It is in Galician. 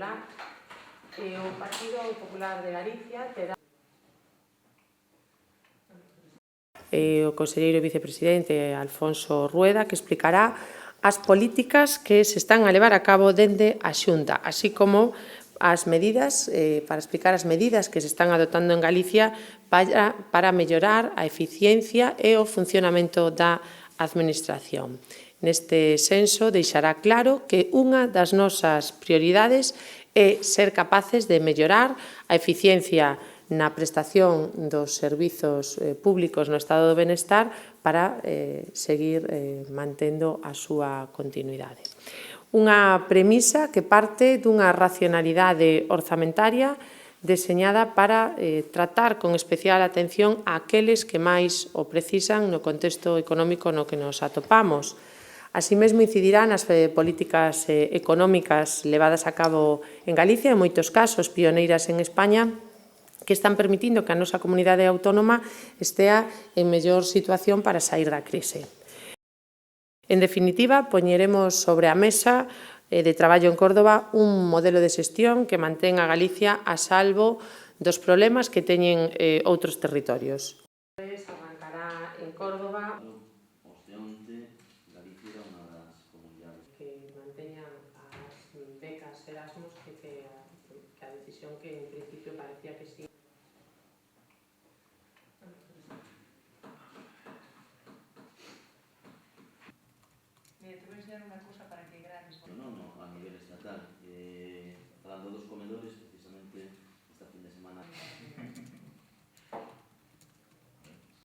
Popular, e o Partido Popular de Galicia terá o conselleiro e vicepresidente Alfonso Rueda, que explicará as políticas que se están a levar a cabo dende a Xunta, así como as medidas, para explicar as medidas que se están adoptando en Galicia para mellorar a eficiencia e o funcionamento da Administración. Neste senso, deixará claro que unha das nosas prioridades é ser capaces de mellorar a eficiencia na prestación dos servizos públicos no estado do benestar para seguir mantendo a súa continuidade. Unha premisa que parte dunha racionalidade orzamentaria deseñada para tratar con especial atención a aqueles que máis o precisan no contexto económico no que nos atopamos. Así mesmo incidirá nas políticas económicas levadas a cabo en Galicia, en moitos casos pioneiras en España, que están permitindo que a nosa comunidade autónoma estea en mellor situación para saír da crise. En definitiva, poñeremos sobre a mesa de traballo en Córdoba un modelo de xestión que mantén a Galicia a salvo dos problemas que teñen outros territorios. Arrancará en Córdoba que manteñan as becas Erasmus, que a decisión que en principio parecía que sí. Mira, te voy a enseñar una cosa para que grabes. No, a nivel estatal.